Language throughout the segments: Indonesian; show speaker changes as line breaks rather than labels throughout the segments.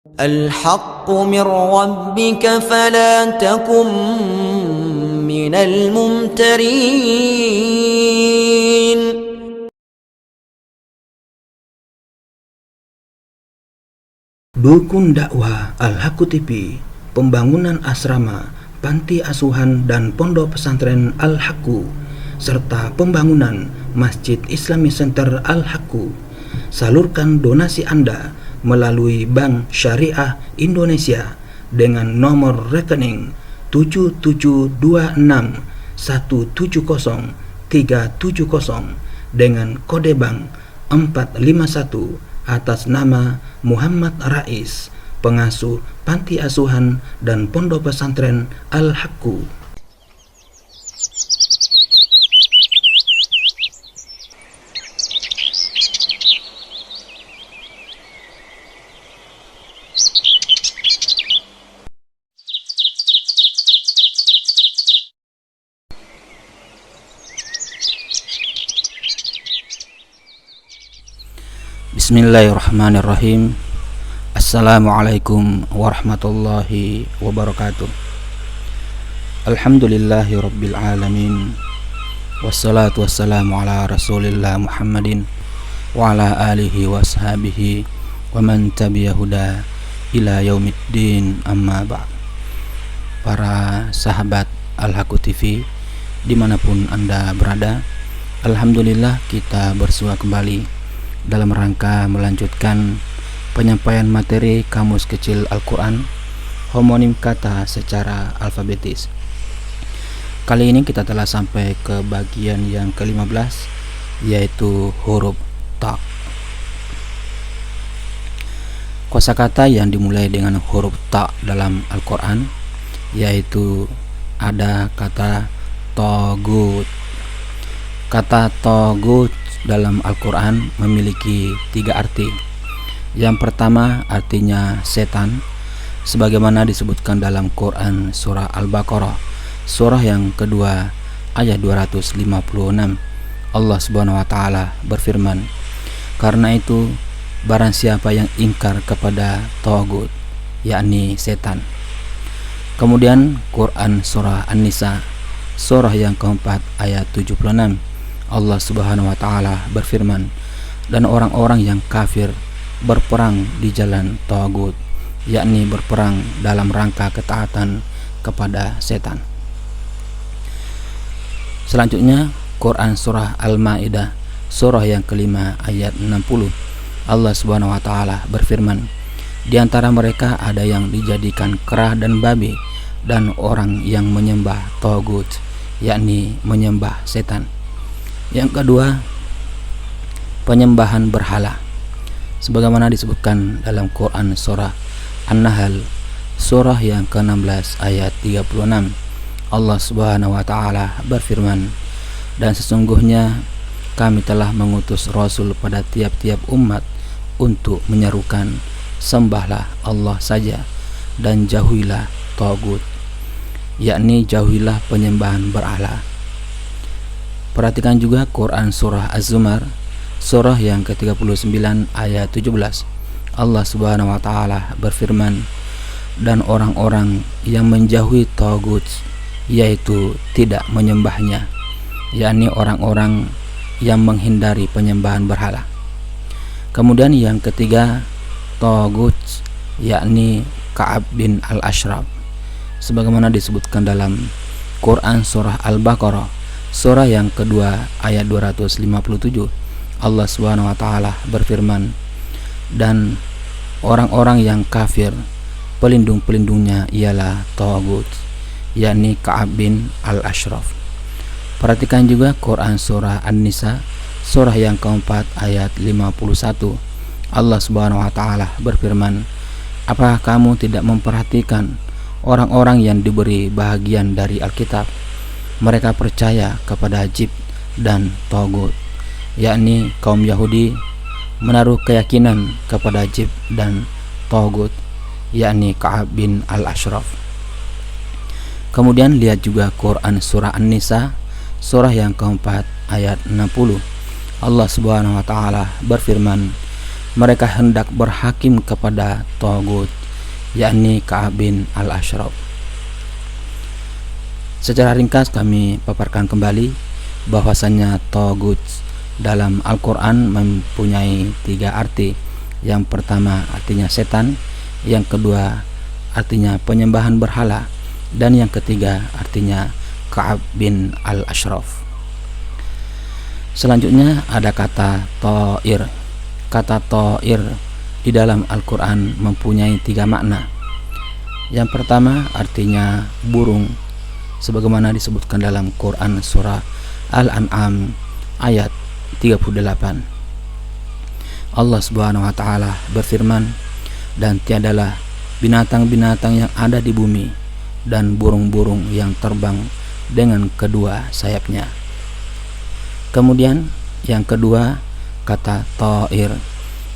الحق من ربك فلا تكن من الممترين.
Dukun dakwah Al-Haqqu TV, pembangunan asrama, panti asuhan dan pondok pesantren Al-Haqqu, serta pembangunan Masjid Islamic Center Al-Haqqu. Salurkan donasi Anda melalui Bank Syariah Indonesia dengan nomor rekening 7726170370 dengan kode bank 451 atas nama Muhammad Rais, pengasuh panti asuhan dan pondok pesantren Al-Haqqu.
Bismillahirrahmanirrahim. Assalamualaikum warahmatullahi wabarakatuh. Alhamdulillahi rabbil alamin. Wassalatu wassalamu ala rasulillah Muhammadin wa ala alihi wa ashabihi wa man tabi'ahuda ila yaumiddin, amma ba'd. Para sahabat Al-Haqqu TV dimanapun Anda berada, alhamdulillah kita bersua kembali dalam rangka melanjutkan penyampaian materi Kamus Kecil Al-Quran, homonim kata secara alfabetis. Kali ini kita telah sampai ke bagian yang ke-15, yaitu huruf ta. Kosakata yang dimulai dengan huruf ta dalam Al-Quran yaitu ada kata togut. Kata togut dalam Al-Quran memiliki 3 arti. Yang pertama artinya setan, sebagaimana disebutkan dalam Quran surah Al-Baqarah, surah yang kedua ayat 256. Allah Subhanahu wa taala berfirman, "Karena itu barang siapa yang ingkar kepada tagut, yakni setan." Kemudian Quran surah An-Nisa, surah yang keempat ayat 76. Allah Subhanahu wa taala berfirman, "Dan orang-orang yang kafir berperang di jalan tagut," yakni berperang dalam rangka ketaatan kepada setan. Selanjutnya Quran surah Al-Maidah, surah yang kelima ayat 60. Allah Subhanahu wa taala berfirman, "Di antara mereka ada yang dijadikan kera dan babi, dan orang yang menyembah tagut," yakni menyembah setan. Yang kedua, penyembahan berhala, sebagaimana disebutkan dalam Quran surah An-Nahl, surah yang ke-16 ayat 36. Allah Subhanahu wa taala berfirman, "Dan sesungguhnya kami telah mengutus Rasul pada tiap-tiap umat untuk menyerukan, sembahlah Allah saja dan jauhilah tagut," yakni jauhilah penyembahan berhala. Perhatikan juga Quran surah Az-Zumar, surah yang ke-39 ayat 17. Allah Subhanahu wa taala berfirman, "Dan orang-orang yang menjauhi tagut, yaitu tidak menyembahnya," yakni orang-orang yang menghindari penyembahan berhala. Kemudian yang ketiga, tagut, yakni Ka'ab bin Al-Ashraf, sebagaimana disebutkan dalam Quran surah Al-Baqarah, surah yang kedua ayat 257. Allah Subhanahu wa taala berfirman, "Dan orang-orang yang kafir pelindung-pelindungnya ialah tagut," yakni Ka'ab bin Al-Ashraf. Perhatikan juga Quran surah An-Nisa, surah yang keempat ayat 51. Allah Subhanahu wa taala berfirman, "Apakah kamu tidak memperhatikan orang-orang yang diberi bahagian dari Alkitab? Mereka percaya kepada jib dan tagut," yakni kaum Yahudi menaruh keyakinan kepada jib dan tagut, yakni Ka'ab bin Al-Ashraf. Kemudian lihat juga Quran surah An-Nisa, surah yang keempat ayat 60. Allah Subhanahu wa taala berfirman, mereka hendak berhakim kepada Tagut, yakni Ka'ab bin al-Ashraf. Secara ringkas kami paparkan kembali bahwasanya Tagut dalam Al-Quran mempunyai 3 arti. Yang pertama artinya setan, yang kedua artinya penyembahan berhala, dan yang ketiga artinya Ka'ab bin al-Ashraf. Selanjutnya ada kata ta'ir. Kata ta'ir di dalam Al-Quran mempunyai 3 makna. Yang pertama artinya burung, sebagaimana disebutkan dalam Quran surah Al-An'am ayat 38. Allah Subhanahu wa taala berfirman, dan tiadalah binatang-binatang yang ada di bumi dan burung-burung yang terbang dengan kedua sayapnya. Kemudian yang kedua, kata ta'ir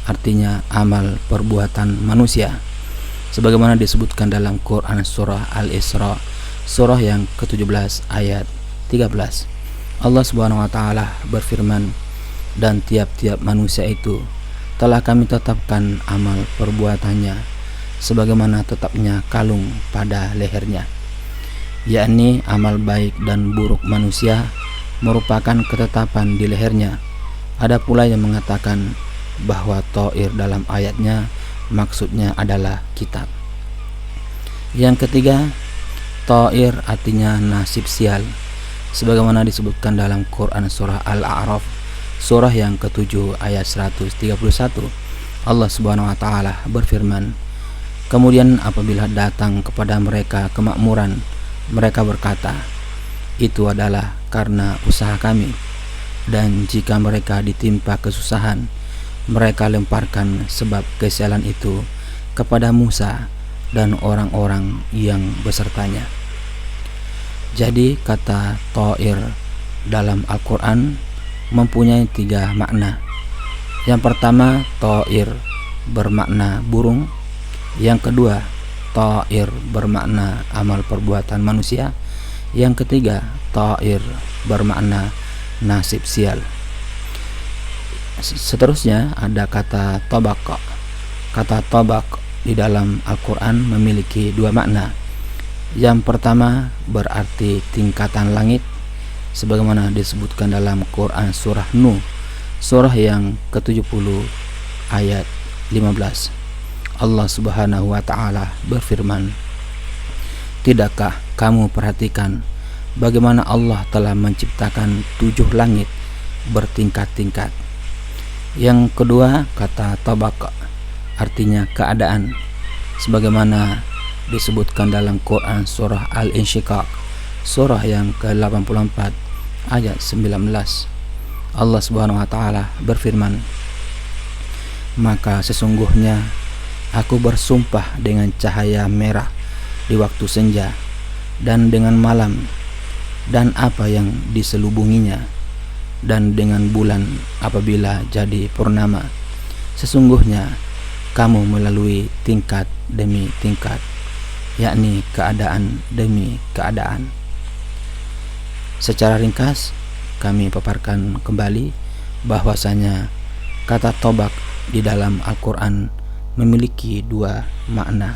artinya amal perbuatan manusia, sebagaimana disebutkan dalam Quran surah Al-Isra surah yang ke-17 ayat 13. Allah Subhanahu wa taala berfirman, dan tiap-tiap manusia itu telah kami tetapkan amal perbuatannya sebagaimana tetapnya kalung pada lehernya, yakni amal baik dan buruk manusia merupakan ketetapan di lehernya. Ada pula yang mengatakan bahwa ta'ir dalam ayatnya maksudnya adalah kitab. Yang ketiga, ta'ir artinya nasib sial, sebagaimana disebutkan dalam Quran surah Al-A'raf surah yang ke-7 ayat 131. Allah Subhanahu wa taala berfirman, kemudian apabila datang kepada mereka kemakmuran, mereka berkata, itu adalah karena usaha kami. Dan jika mereka ditimpa kesusahan, mereka lemparkan sebab kesialan itu kepada Musa dan orang-orang yang besertanya. Jadi kata ta'ir dalam Al-Quran mempunyai 3 makna. Yang pertama, ta'ir bermakna burung. Yang kedua, ta'ir bermakna amal perbuatan manusia. Yang ketiga, ta'ir bermakna nasib sial. Seterusnya ada kata tabaq. Kata tabaq di dalam Al-Quran memiliki 2 makna. Yang pertama berarti tingkatan langit, sebagaimana disebutkan dalam Quran surah Nuh surah yang ke-70 ayat 15. Allah Subhanahu wa taala berfirman, tidakkah kamu perhatikan bagaimana Allah telah menciptakan 7 langit bertingkat-tingkat. Yang kedua, kata tabaq artinya keadaan, sebagaimana disebutkan dalam Quran surah Al-Insyiqaq surah yang ke-84 ayat 19. Allah Subhanahu wa taala berfirman, maka sesungguhnya aku bersumpah dengan cahaya merah di waktu senja dan dengan malam dan apa yang diselubunginya, dan dengan bulan apabila jadi purnama. Sesungguhnya kamu melalui tingkat demi tingkat, yakni keadaan demi keadaan. Secara ringkas kami paparkan kembali bahwasanya kata tabaq di dalam Al-Quran memiliki 2 makna.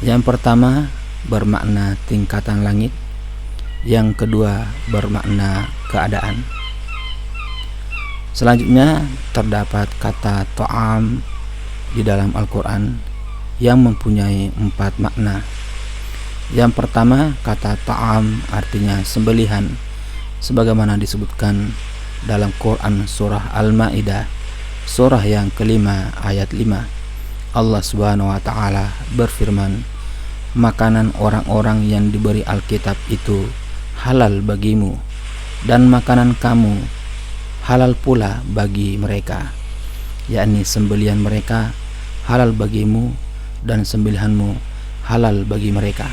Yang pertama bermakna tingkatan langit, yang kedua bermakna keadaan. Selanjutnya terdapat kata ta'am di dalam Al-Quran yang mempunyai 4 makna. Yang pertama, kata ta'am artinya sembelihan, sebagaimana disebutkan dalam Quran surah Al-Ma'idah surah yang ke-5 ayat 5. Allah Subhanahu wa taala berfirman, makanan orang-orang yang diberi Alkitab itu halal bagimu, dan makanan kamu halal pula bagi mereka, yakni sembelihan mereka halal bagimu dan sembelihanmu halal bagi mereka.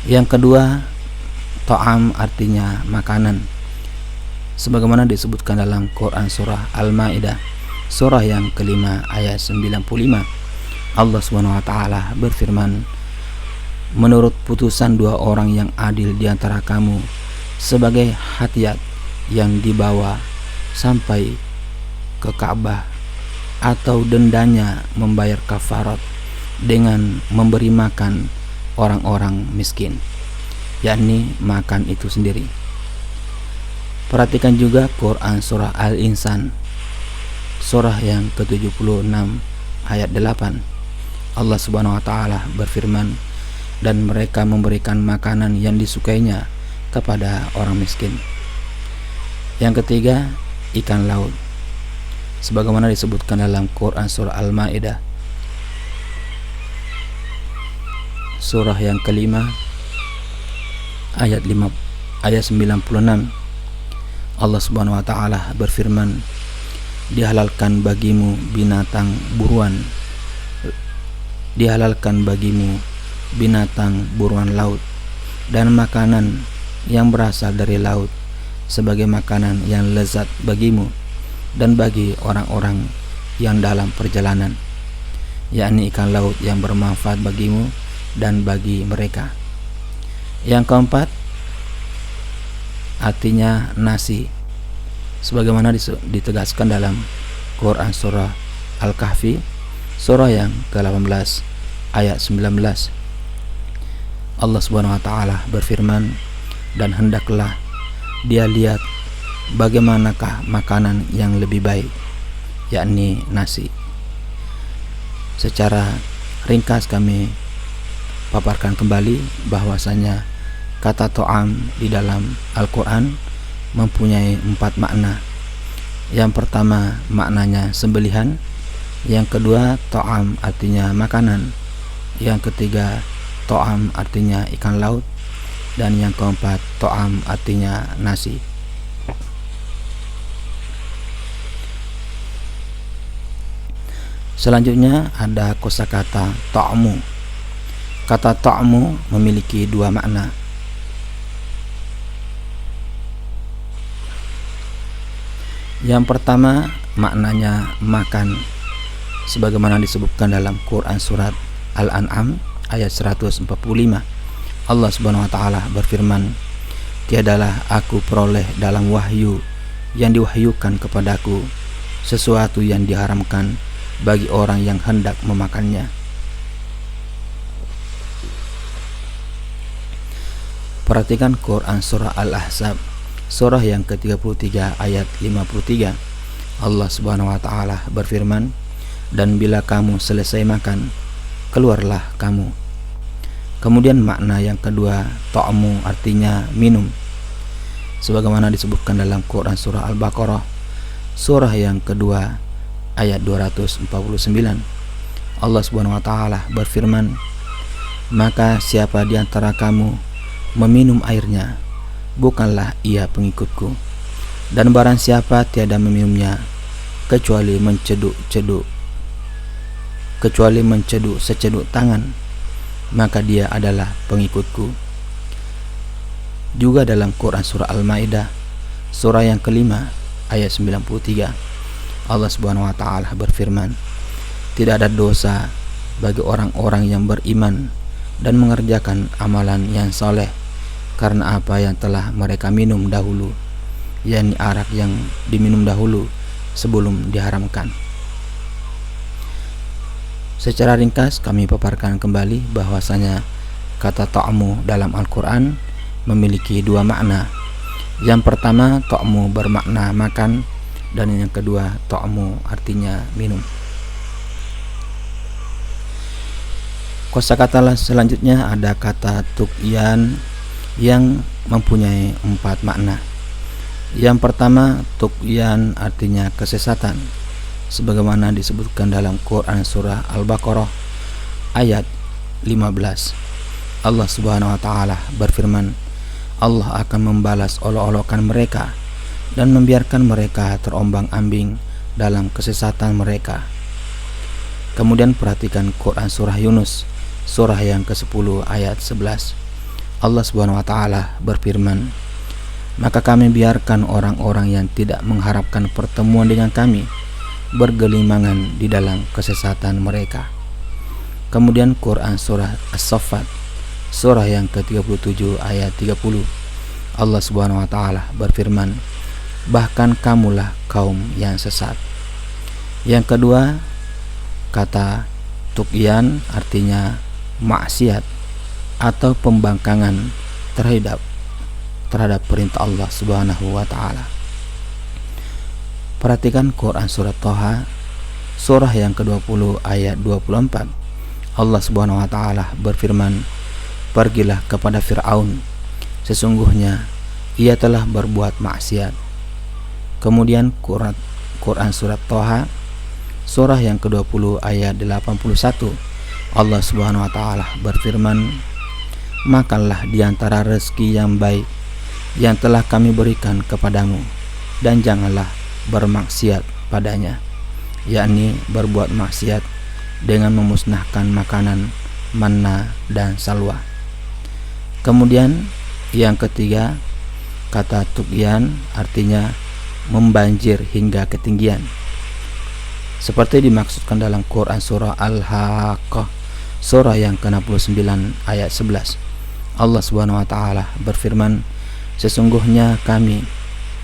Yang kedua, ta'am artinya makanan, sebagaimana disebutkan dalam Quran surah Al-Ma'idah surah yang ke-5 ayat 95. Allah Subhanahu wa taala berfirman, menurut putusan 2 orang yang adil di antara kamu sebagai hadiah yang dibawa sampai ke Ka'bah atau dendanya membayar kafarat dengan memberi makan orang-orang miskin, yakni makan itu sendiri. Perhatikan juga Quran surah Al-Insan, surah yang ke-76 ayat 8. Allah Subhanahu wa taala berfirman, dan mereka memberikan makanan yang disukainya kepada orang miskin. Yang ketiga, ikan laut, sebagaimana disebutkan dalam Quran surah Al-Maidah, surah yang kelima ayat 96. Allah Subhanahu wa taala berfirman, dihalalkan bagimu binatang buruan, laut dan makanan yang berasal dari laut sebagai makanan yang lezat bagimu dan bagi orang-orang yang dalam perjalanan, yakni ikan laut yang bermanfaat bagimu dan bagi mereka. Yang keempat, artinya nasi, sebagaimana ditegaskan dalam Quran surah Al-Kahfi, surah yang ke-18 ayat 19. Allah Subhanahu wa taala berfirman, dan hendaklah dia lihat bagaimanakah makanan yang lebih baik, yakni nasi. Secara ringkas kami paparkan kembali bahwasanya kata to'am di dalam Al-Quran mempunyai 4 makna. Yang pertama maknanya sembelihan, yang kedua to'am artinya makanan, yang ketiga to'am artinya ikan laut, dan yang keempat to'am artinya nasi. Selanjutnya ada kosakata ta'mu. Kata ta'mu memiliki 2 makna. Yang pertama maknanya makan, sebagaimana disebutkan dalam Quran surat Al-An'am ayat 145. Allah Subhanahu wa taala berfirman, tiadalah aku peroleh dalam wahyu yang diwahyukan kepadaku sesuatu yang diharamkan bagi orang yang hendak memakannya. Perhatikan Quran surah Al-Ahzab, surah yang ke-33 ayat 53. Allah Subhanahu wa taala berfirman, dan bila kamu selesai makan, keluarlah kamu. Kemudian makna yang kedua, ta'mu artinya minum, sebagaimana disebutkan dalam Quran surah Al-Baqarah, surah yang kedua ayat 249. Allah Subhanahu wa taala berfirman, maka siapa di antara kamu meminum airnya, bukanlah ia pengikutku, dan barang siapa tiada meminumnya kecuali menceduk seceduk tangan, maka dia adalah pengikutku. Juga dalam Quran surah Al-Maidah, surah yang kelima ayat 93, Allah Subhanahu wa taala berfirman, tidak ada dosa bagi orang-orang yang beriman dan mengerjakan amalan yang soleh karena apa yang telah mereka minum dahulu, yakni arak yang diminum dahulu sebelum diharamkan. Secara ringkas kami paparkan kembali bahwasanya kata ta'mu dalam Al-Quran memiliki 2 makna. Yang pertama, ta'mu bermakna makan, dan yang kedua, ta'mu artinya minum. Kosakata selanjutnya ada kata tuqyan yang mempunyai 4 makna. Yang pertama, tuqyan artinya kesesatan, sebagaimana disebutkan dalam Quran surah Al-Baqarah ayat 15. Allah Subhanahu wa taala berfirman, Allah akan membalas olok-olokan mereka dan membiarkan mereka terombang-ambing dalam kesesatan mereka. Kemudian perhatikan Quran surah Yunus, surah yang ke-10 ayat 11. Allah Subhanahu wa taala berfirman, maka kami biarkan orang-orang yang tidak mengharapkan pertemuan dengan kami bergelimangan di dalam kesesatan mereka. Kemudian Quran surah As-Saffat, surah yang ke-37 ayat 30. Allah Subhanahu wa taala berfirman, bahkan kamulah kaum yang sesat. Yang kedua, kata tughyan artinya maksiat atau pembangkangan terhadap perintah Allah Subhanahu wa taala. Perhatikan Quran surat Thaha surah yang ke-20 ayat 24. Allah Subhanahu wa taala berfirman, "Pergilah kepada Fir'aun, sesungguhnya ia telah berbuat maksiat." Kemudian Quran surat Thaha surah yang ke-20 ayat 81. Allah Subhanahu wa taala berfirman, "Makanlah di antara rezeki yang baik yang telah kami berikan kepadamu, dan janganlah bermaksiat padanya," yakni berbuat maksiat dengan memusnahkan makanan manna dan salwa. Kemudian yang ketiga, kata tughyan artinya membanjir hingga ketinggian, seperti dimaksudkan dalam Quran surah Al-Haqqah surah yang ke-69 ayat 11. Allah Subhanahu wa taala berfirman, "Sesungguhnya kami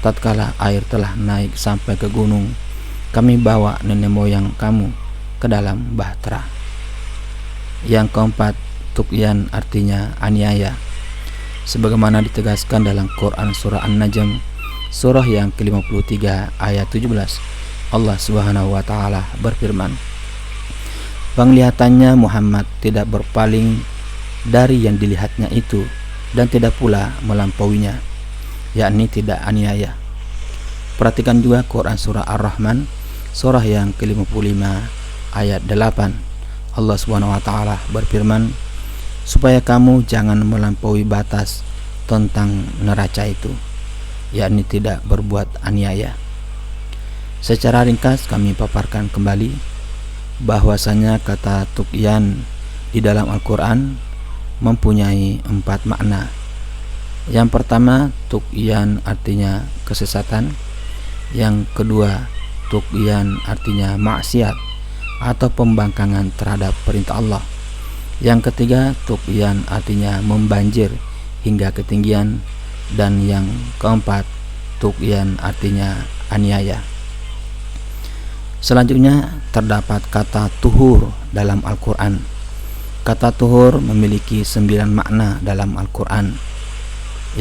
tatkala air telah naik sampai ke gunung, kami bawa nenek moyang kamu ke dalam bahtera." Yang keempat, tughyan artinya aniaya, sebagaimana ditegaskan dalam Quran surah An-Najm surah yang ke-53 ayat 17. Allah Subhanahu wa taala berfirman, "Penglihatannya Muhammad tidak berpaling dari yang dilihatnya itu, dan tidak pula melampauinya," yakni tidak aniaya. Perhatikan juga Quran surah Ar-Rahman surah yang ke-55 ayat 8. Allah Subhanahu wa taala berfirman, "Supaya kamu jangan melampaui batas tentang neraca itu," yakni tidak berbuat aniaya. Secara ringkas kami paparkan kembali bahwasanya kata tughyan di dalam Al-Quran mempunyai 4 makna. Yang pertama, tughyan artinya kesesatan. Yang kedua, tughyan artinya maksiat atau pembangkangan terhadap perintah Allah. Yang ketiga, tughyan artinya membanjir hingga ketinggian. Dan yang keempat, tughyan artinya aniaya. Selanjutnya terdapat kata tuhur dalam Al-Quran. Kata tuhur memiliki 9 makna dalam Al-Quran.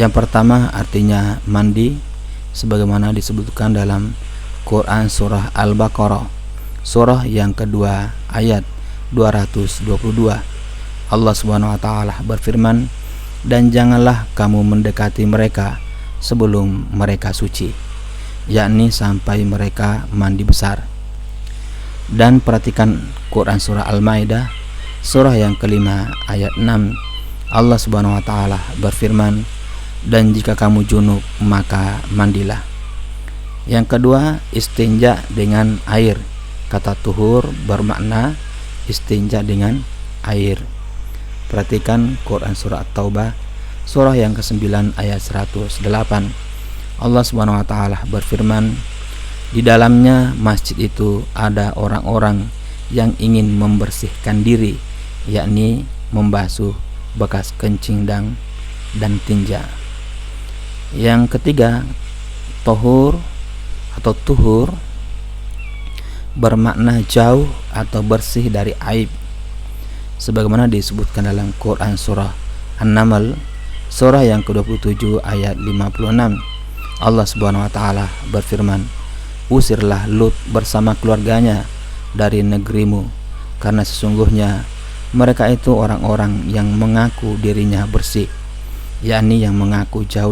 Yang pertama artinya mandi, sebagaimana disebutkan dalam Quran surah Al-Baqarah surah yang kedua ayat 222. Allah Subhanahu wa taala berfirman, "Dan janganlah kamu mendekati mereka sebelum mereka suci," yakni sampai mereka mandi besar. Dan perhatikan Quran surah Al-Maidah surah yang kelima ayat 6. Allah Subhanahu wa taala berfirman, "Dan jika kamu junub maka mandilah." Yang kedua, istinja dengan air. Kata tuhur bermakna istinja dengan air. Perhatikan Quran surah At-Taubah surah yang ke-9 ayat 108. Allah Subhanahu wa taala berfirman, "Di dalamnya masjid itu ada orang-orang yang ingin membersihkan diri, yakni membasuh bekas kencing dan tinja." Yang ketiga, tohur atau tuhur bermakna jauh atau bersih dari aib, sebagaimana disebutkan dalam Quran surah An-Naml surah yang ke-27 ayat 56. Allah Subhanahu wa taala berfirman, "Usirlah Lut bersama keluarganya dari negerimu, karena sesungguhnya mereka itu orang-orang yang mengaku dirinya bersih," yakni yang mengaku jauh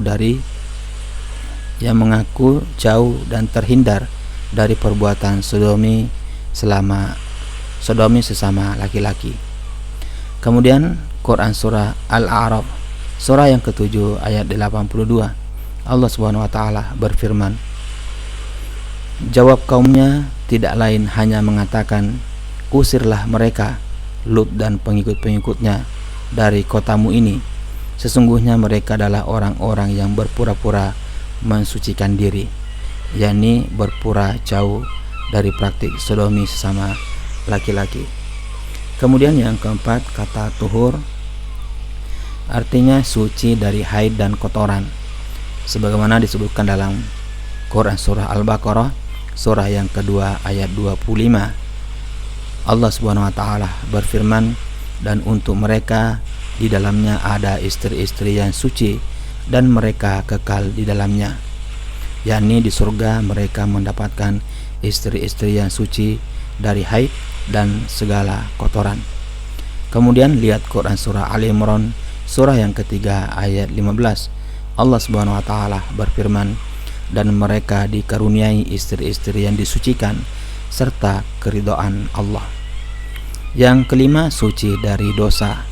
dan terhindar dari perbuatan sodomi sesama laki-laki. Kemudian Quran surah Al-A'raf surah yang ke-7 ayat 82. Allah Subhanahu wa taala berfirman, "Jawab kaumnya tidak lain hanya mengatakan, usirlah mereka, Lut dan pengikut-pengikutnya dari kotamu ini. Sesungguhnya mereka adalah orang-orang yang berpura-pura mensucikan diri," yakni berpura jauh dari praktik sodomi sesama laki-laki. Kemudian yang keempat, kata tuhur artinya suci dari haid dan kotoran, sebagaimana disebutkan dalam Quran surah Al-Baqarah surah yang kedua ayat 25. Allah Subhanahu wa taala berfirman, dan untuk mereka di dalamnya ada istri-istri yang suci dan mereka kekal di dalamnya, yakni di surga mereka mendapatkan istri-istri yang suci dari haid dan segala kotoran. Kemudian lihat Quran surah Ali Imran surah yang ketiga ayat 15. Allah Subhanahu wa taala berfirman, dan mereka dikaruniai istri-istri yang disucikan serta keridhaan Allah. Yang kelima, suci dari dosa,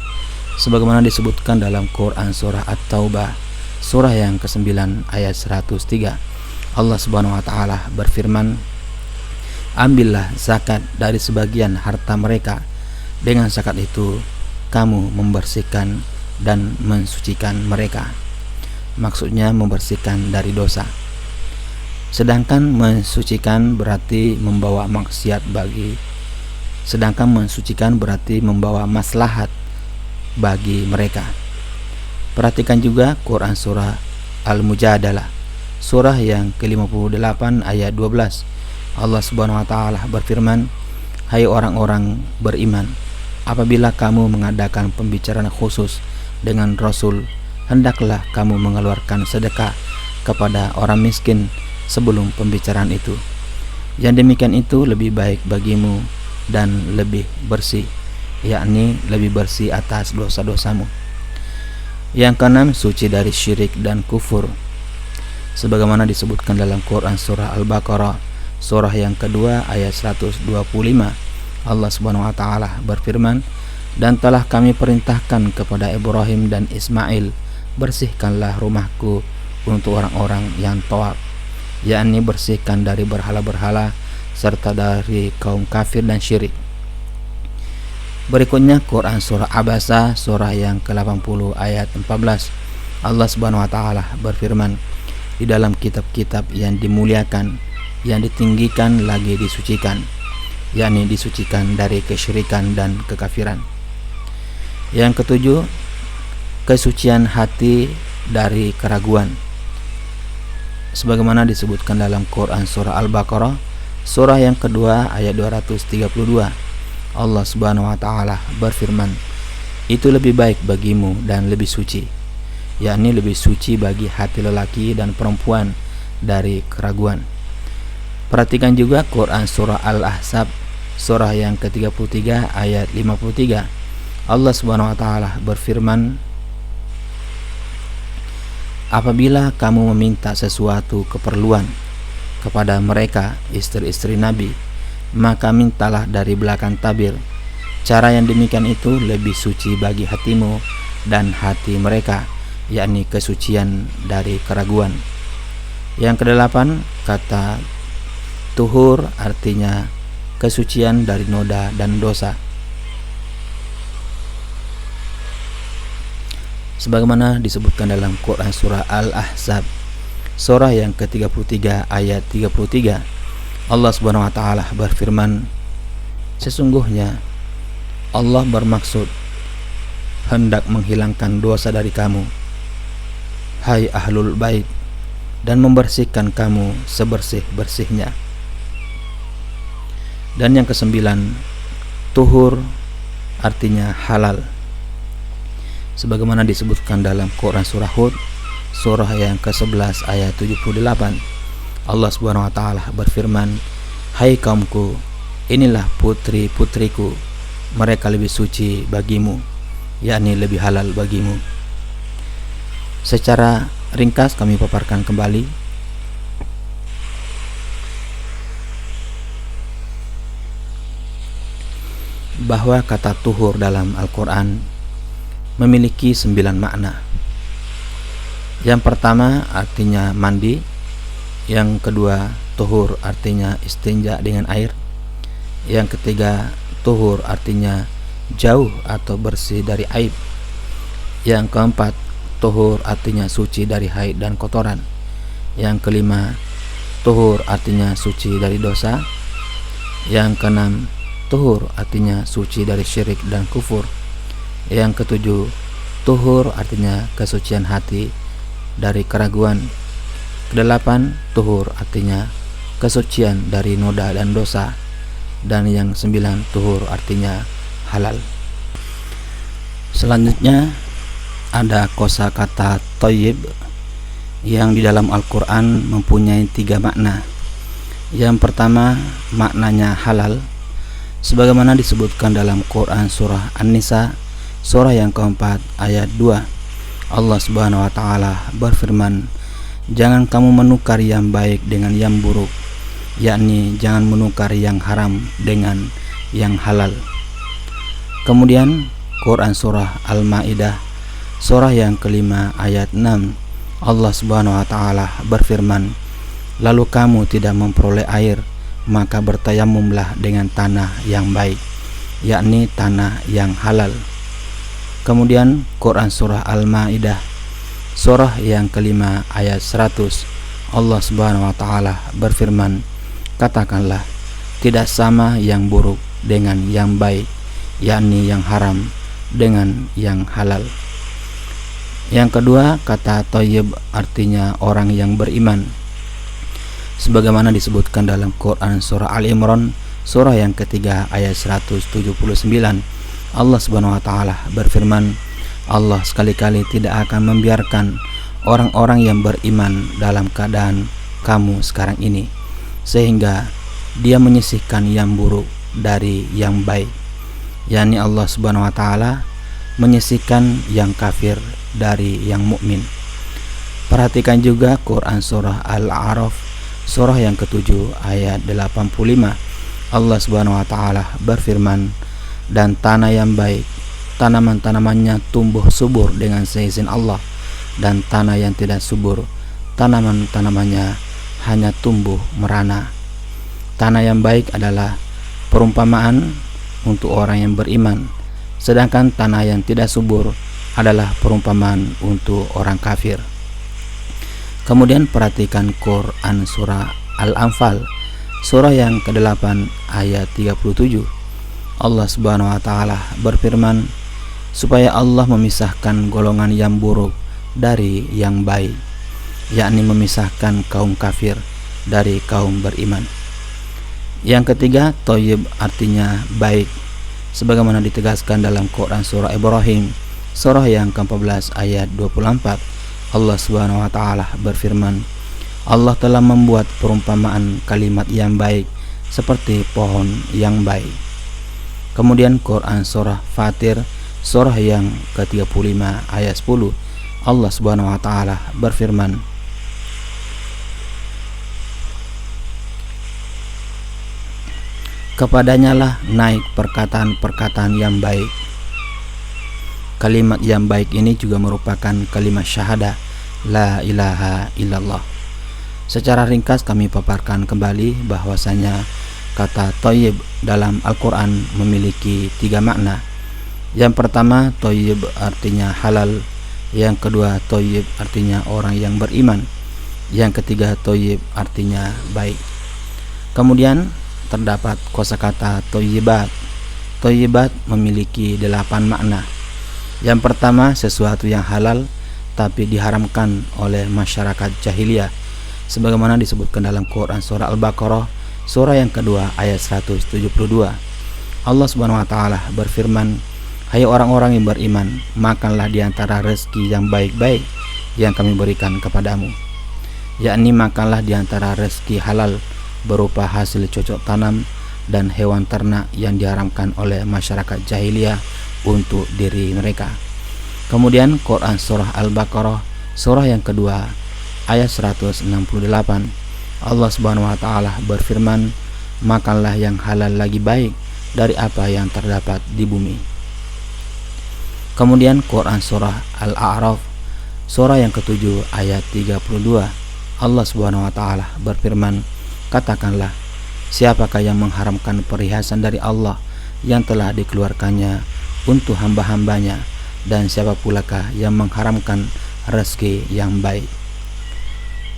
sebagaimana disebutkan dalam Quran surah At-Taubah surah yang ke-9 ayat 103. Allah Subhanahu wa taala berfirman, ambillah zakat dari sebagian harta mereka, dengan zakat itu kamu membersihkan dan mensucikan mereka. Maksudnya membersihkan dari dosa. Sedangkan mensucikan berarti membawa maslahat bagi mereka. Perhatikan juga Quran surah Al-Mujadalah surah yang ke-58 ayat 12. Allah Subhanahu wa taala berfirman, hai orang-orang beriman, apabila kamu mengadakan pembicaraan khusus dengan Rasul, hendaklah kamu mengeluarkan sedekah kepada orang miskin sebelum pembicaraan itu. Yang demikian itu lebih baik bagimu dan lebih bersih, yakni lebih bersih atas dosa-dosamu. Yang keenam, suci dari syirik dan kufur, sebagaimana disebutkan dalam Quran surah Al-Baqarah surah yang kedua ayat 125. Allah Subhanahu wa taala berfirman, dan telah kami perintahkan kepada Ibrahim dan Ismail, bersihkanlah rumahku untuk orang-orang yang tawaf, yakni bersihkan dari berhala-berhala serta dari kaum kafir dan syirik. Berikutnya Quran surah Abasa surah yang ke-80 ayat 14. Allah Subhanahu wa taala berfirman, di dalam kitab-kitab yang dimuliakan, yang ditinggikan lagi disucikan, yakni disucikan dari kesyirikan dan kekafiran. Yang ketujuh, kesucian hati dari keraguan, sebagaimana disebutkan dalam Quran surah Al-Baqarah surah yang kedua ayat 232. Allah Subhanahu wa taala berfirman, itu lebih baik bagimu dan lebih suci, yakni lebih suci bagi hati lelaki dan perempuan dari keraguan. Perhatikan juga Quran surah Al-Ahzab surah yang ke-33 ayat 53. Allah Subhanahu wa taala berfirman, apabila kamu meminta sesuatu keperluan kepada mereka istri-istri Nabi, maka mintalah dari belakang tabir. Cara yang demikian itu lebih suci bagi hatimu dan hati mereka, yakni kesucian dari keraguan. Yang kedelapan, kata tuhur artinya kesucian dari noda dan dosa, sebagaimana disebutkan dalam Quran surah Al-Ahzab surah yang ke-33 ayat 33. Allah Subhanahu wa taala berfirman, sesungguhnya Allah bermaksud hendak menghilangkan dosa dari kamu, hai ahlul bait, dan membersihkan kamu sebersih-bersihnya. Dan yang kesembilan, tuhur artinya halal, sebagaimana disebutkan dalam Quran surah Hud surah yang ke-11 ayat 78. Allah Subhanahu wa taala berfirman, hai kaumku, inilah putri-putriku, mereka lebih suci bagimu, yakni lebih halal bagimu. Secara ringkas kami paparkan kembali bahwa kata tuhur dalam Al-Quran memiliki 9 makna. Yang pertama artinya mandi, yang kedua tuhur artinya istinja dengan air, yang ketiga tuhur artinya jauh atau bersih dari aib, yang keempat tuhur artinya suci dari haid dan kotoran, yang kelima tuhur artinya suci dari dosa, yang keenam tuhur artinya suci dari syirik dan kufur, yang ketujuh tuhur artinya kesucian hati dari keraguan, kedelapan tuhur artinya kesucian dari noda dan dosa, dan yang 9 tuhur artinya halal. Selanjutnya ada kosakata thayyib yang di dalam Al-Quran mempunyai 3 makna. Yang pertama, maknanya halal, sebagaimana disebutkan dalam Quran surah An-Nisa surah yang keempat ayat 2. Allah Subhanahu wa taala berfirman, "Jangan kamu menukar yang baik dengan yang buruk," yakni jangan menukar yang haram dengan yang halal. Kemudian Quran surah Al-Maidah surah yang kelima ayat 6, Allah Subhanahu wa taala berfirman, "Lalu kamu tidak memperoleh air, maka bertayamumlah dengan tanah yang baik," yakni tanah yang halal. Kemudian Quran surah Al-Maidah surah yang kelima ayat 100, Allah Subhanahu wa taala berfirman, "Katakanlah, tidak sama yang buruk dengan yang baik, yakni yang haram dengan yang halal." Yang kedua, kata thayyib artinya orang yang beriman, sebagaimana disebutkan dalam Quran surah Al-Imran surah yang ketiga ayat 179. Allah Subhanahu wa taala berfirman, Allah sekali-kali tidak akan membiarkan orang-orang yang beriman dalam keadaan kamu sekarang ini, sehingga Dia menyisihkan yang buruk dari yang baik, yakni Allah Subhanahu wa taala menyisihkan yang kafir dari yang mukmin. Perhatikan juga Quran surah Al-A'raf surah yang ke-7 ayat 85. Allah Subhanahu wa taala berfirman, "Dan tanah yang baik, tanaman-tanamannya tumbuh subur dengan seizin Allah, dan tanah yang tidak subur, tanaman-tanamannya hanya tumbuh merana." Tanah yang baik adalah perumpamaan untuk orang yang beriman, sedangkan tanah yang tidak subur adalah perumpamaan untuk orang kafir. Kemudian perhatikan Quran surah Al-Anfal surah yang ke-8 ayat 37. Allah Subhanahu wa taala berfirman, supaya Allah memisahkan golongan yang buruk dari yang baik, yakni memisahkan kaum kafir dari kaum beriman. Yang ketiga, thayyib artinya baik, sebagaimana ditegaskan dalam Quran surah Ibrahim surah yang ke-14 ayat 24. Allah Subhanahu wa taala berfirman, Allah telah membuat perumpamaan kalimat yang baik seperti pohon yang baik. Kemudian Quran surah Fatir surah yang ke-35 ayat 10, Allah Subhanahu wa taala berfirman, kepadanya lah naik perkataan-perkataan yang baik. Kalimat yang baik ini juga merupakan kalimat syahadah la ilaha illallah. Secara ringkas kami paparkan kembali bahwasanya kata thayyib dalam Al-Quran memiliki 3 makna. Yang pertama, thayyib artinya halal. Yang kedua, thayyib artinya orang yang beriman. Yang ketiga, thayyib artinya baik. Kemudian terdapat kosakata thayyibat. Thayyibat memiliki 8 makna. Yang pertama, sesuatu yang halal tapi diharamkan oleh masyarakat jahiliyah, sebagaimana disebutkan dalam Quran surah Al-Baqarah surah yang kedua ayat 172. Allah Subhanahu wa taala berfirman, "Hai orang-orang yang beriman, makanlah di antara rezeki yang baik-baik yang kami berikan kepadamu." Yakni makanlah di antara rezeki halal berupa hasil cocok tanam dan hewan ternak yang diharamkan oleh masyarakat jahiliyah untuk diri mereka. Kemudian Quran surah Al-Baqarah surah yang kedua ayat 168. Allah Subhanahu wa taala berfirman, "Makanlah yang halal lagi baik dari apa yang terdapat di bumi." Kemudian Quran surah Al-A'raf surah yang ke-7 ayat 32. Allah Subhanahu wa taala berfirman, "Katakanlah, siapakah yang mengharamkan perhiasan dari Allah yang telah dikeluarkannya untuk hamba-hambanya, dan siapa pulakah yang mengharamkan rezeki yang baik?"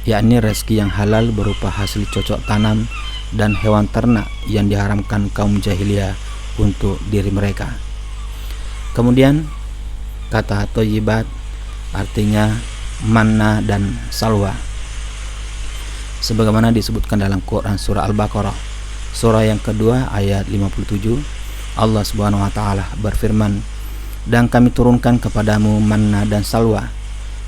Yakni rezeki yang halal berupa hasil cocok tanam dan hewan ternak yang diharamkan kaum jahiliyah untuk diri mereka. Kemudian kata thayyibat artinya manna dan salwa. sebagaimana disebutkan dalam Quran surah Al-Baqarah surah yang kedua ayat 57. Allah Subhanahu wa taala berfirman, "Dan kami turunkan kepadamu manna dan salwa,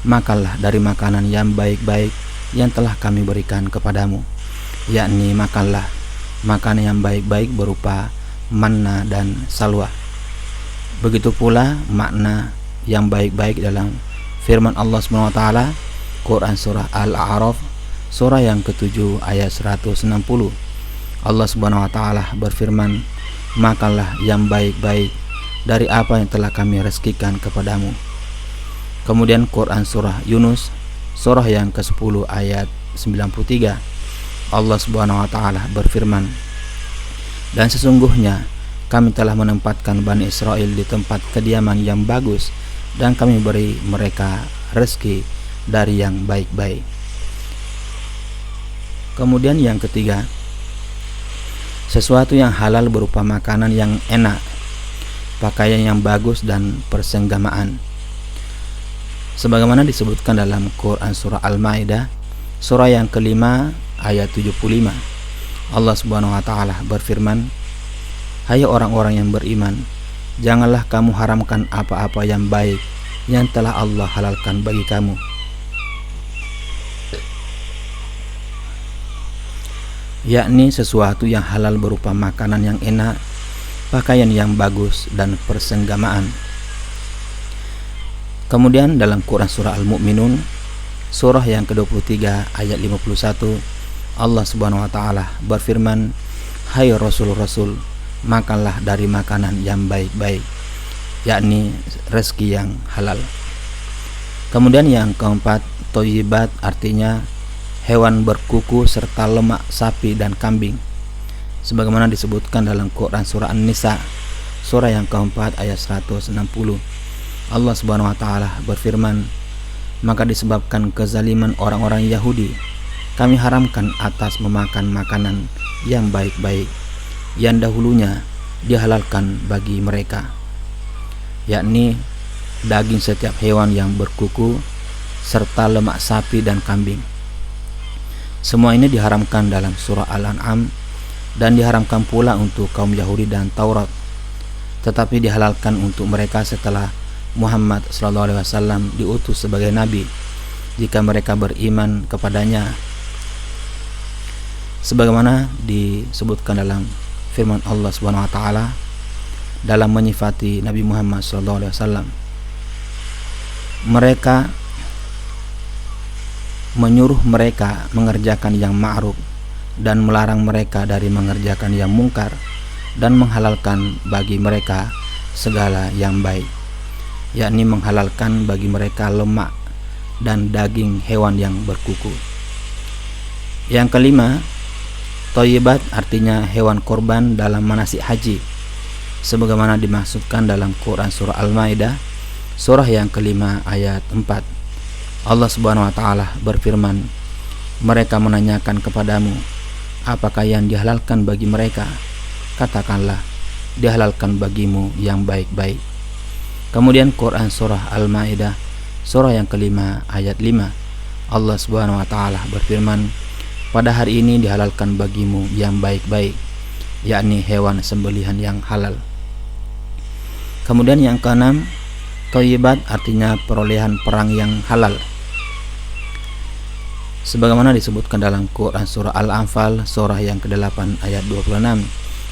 makanlah dari makanan yang baik-baik yang telah kami berikan kepadamu," yakni makanlah makanan yang baik-baik berupa manna dan salwa. Begitu pula makna yang baik-baik dalam firman Allah Subhanahu wa taala Quran surah Al-A'raf surah yang ke-7 ayat 160. Allah Subhanahu wa taala berfirman, "Makanlah yang baik-baik dari apa yang telah kami rezekikan kepadamu." Kemudian Quran surah Yunus surah yang ke-10 ayat 93. Allah Subhanahu wa taala berfirman, "Dan sesungguhnya kami telah menempatkan Bani Israel di tempat kediaman yang bagus dan kami beri mereka rezeki dari yang baik-baik." Kemudian yang ketiga, sesuatu yang halal berupa makanan yang enak, pakaian yang bagus dan persenggamaan. Sebagaimana disebutkan dalam Quran surah Al-Maidah surah yang kelima ayat 75. Allah Subhanahu wa taala berfirman, "Hai orang-orang yang beriman, janganlah kamu haramkan apa-apa yang baik yang telah Allah halalkan bagi kamu." Yakni sesuatu yang halal berupa makanan yang enak, pakaian yang bagus dan persenggamaan. Kemudian dalam Quran surah Al-Mu'minun surah yang ke-23 ayat 51, Allah Subhanahu wa taala berfirman, "Hai Rasul-Rasul, makanlah dari makanan yang baik-baik," yakni rezeki yang halal. Kemudian yang keempat, thayyibat artinya hewan berkuku serta lemak sapi dan kambing. Sebagaimana disebutkan dalam Quran surah An-Nisa surah yang keempat ayat 160. Allah Subhanahu wa taala berfirman, "Maka disebabkan kezaliman orang-orang Yahudi, kami haramkan atas memakan makanan yang baik-baik yang dahulunya dihalalkan bagi mereka," yakni daging setiap hewan yang berkuku serta lemak sapi dan kambing. Semua ini diharamkan dalam surah Al-An'am dan diharamkan pula untuk kaum Yahudi dan Taurat, tetapi dihalalkan untuk mereka setelah Muhammad SAW diutus sebagai nabi jika mereka beriman kepadanya, sebagaimana disebutkan dalam firman Allah Subhanahu wa taala dalam menyifati Nabi Muhammad SAW. Mereka menyuruh mereka mengerjakan yang ma'ruf dan melarang mereka dari mengerjakan yang mungkar dan menghalalkan bagi mereka segala yang baik, yakni menghalalkan bagi mereka lemak dan daging hewan yang berkuku. Yang kelima, thayyibat artinya hewan korban dalam manasik haji, sebagaimana dimaksudkan dalam Quran surah Al-Maidah surah yang kelima ayat 4. Allah Subhanahu wa taala berfirman, "Mereka menanyakan kepadamu, apakah yang dihalalkan bagi mereka? Katakanlah, dihalalkan bagimu yang baik-baik." Kemudian Quran surah Al-Maidah surah yang kelima ayat 5. Allah Subhanahu wa taala berfirman, "Pada hari ini dihalalkan bagimu yang baik-baik," yakni hewan sembelihan yang halal. Kemudian yang keenam, thayyibat artinya perolehan perang yang halal. Sebagaimana disebutkan dalam Quran surah Al-Anfal surah yang ke-8 ayat 26,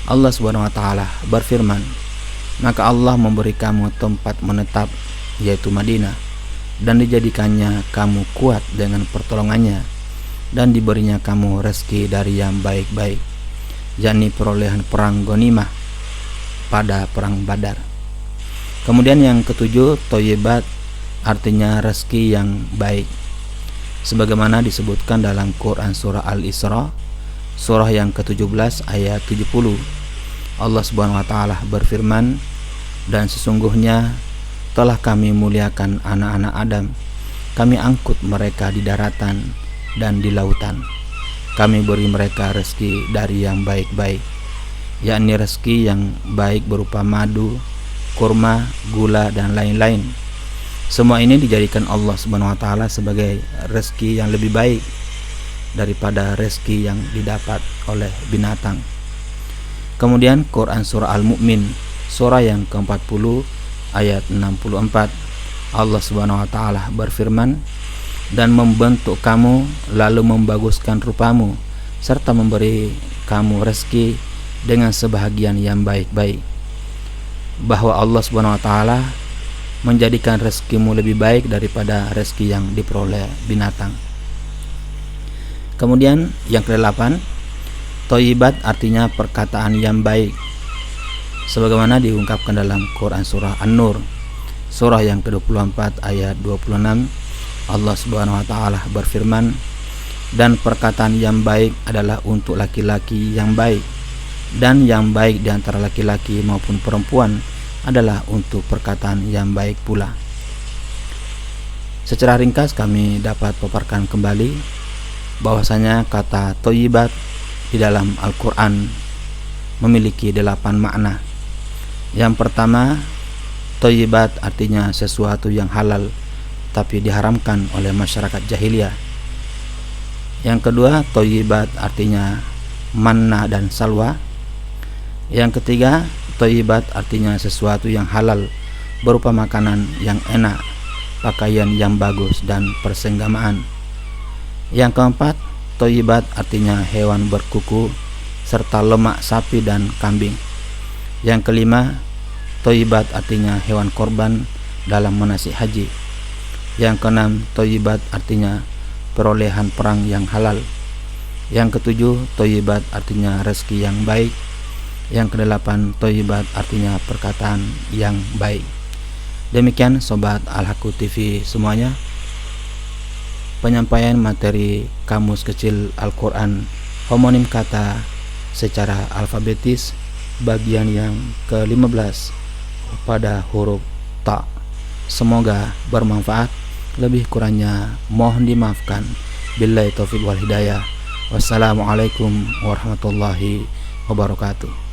Allah Subhanahu wa taala berfirman, "Maka Allah memberi kamu tempat menetap yaitu Madinah, dan dijadikannya kamu kuat dengan pertolongannya, dan diberinya kamu rezeki dari yang baik-baik," yakni perolehan perang ghanimah pada perang Badar. Kemudian yang ketujuh, thayyibat artinya rezeki yang baik. Sebagaimana disebutkan dalam Quran surah Al-Isra surah yang ke-17 ayat 70. Allah Subhanahu wa taala berfirman, "Dan sesungguhnya telah kami muliakan anak-anak Adam. Kami angkut mereka di daratan dan di lautan. Kami beri mereka rezeki dari yang baik-baik," yakni rezeki yang baik berupa madu, kurma, gula dan lain-lain. Semua ini dijadikan Allah Subhanahu wa taala sebagai rezeki yang lebih baik, daripada rezeki yang didapat oleh binatang. Kemudian Quran surah Al-Mu'min, surah yang ke-40 ayat 64. Allah Subhanahu wa taala berfirman, "Dan membentuk kamu lalu membaguskan rupamu serta memberi kamu rezeki dengan sebahagian yang baik-baik." Bahwa Allah Subhanahu wa taala menjadikan rezekimu lebih baik daripada rezeki yang diperoleh binatang. Kemudian yang ke-8, thayyibat artinya perkataan yang baik. Sebagaimana diungkapkan dalam Quran surah An-Nur, surah yang ke-24 ayat 26, Allah Subhanahu wa taala berfirman, "Dan perkataan yang baik adalah untuk laki-laki yang baik, dan yang baik di antara laki-laki maupun perempuan adalah untuk perkataan yang baik pula." Secara ringkas kami dapat paparkan kembali bahwasanya kata thayyibat di dalam Al-Quran memiliki 8 makna. Yang pertama, thayyibat artinya sesuatu yang halal tapi diharamkan oleh masyarakat jahiliyah. Yang kedua, thayyibat artinya manna dan salwa. Yang ketiga, thayyibat artinya sesuatu yang halal berupa makanan yang enak, pakaian yang bagus, dan persenggamaan. Yang keempat, thayyibat artinya hewan berkuku serta lemak sapi dan kambing. Yang kelima, thayyibat artinya hewan korban dalam manasik haji. Yang keenam, thayyibat artinya perolehan perang yang halal. Yang ketujuh, thayyibat artinya rezeki yang baik. Yang kedelapan, thayyibat artinya perkataan yang baik. Demikian Sobat Al-Haqqu TV semuanya, penyampaian materi Kamus Kecil Al-Quran homonim kata secara alfabetis bagian yang ke-15 pada huruf ta. Semoga bermanfaat. Lebih kurangnya mohon dimaafkan. Billahi taufiq wal hidayah. Wassalamualaikum warahmatullahi wabarakatuh.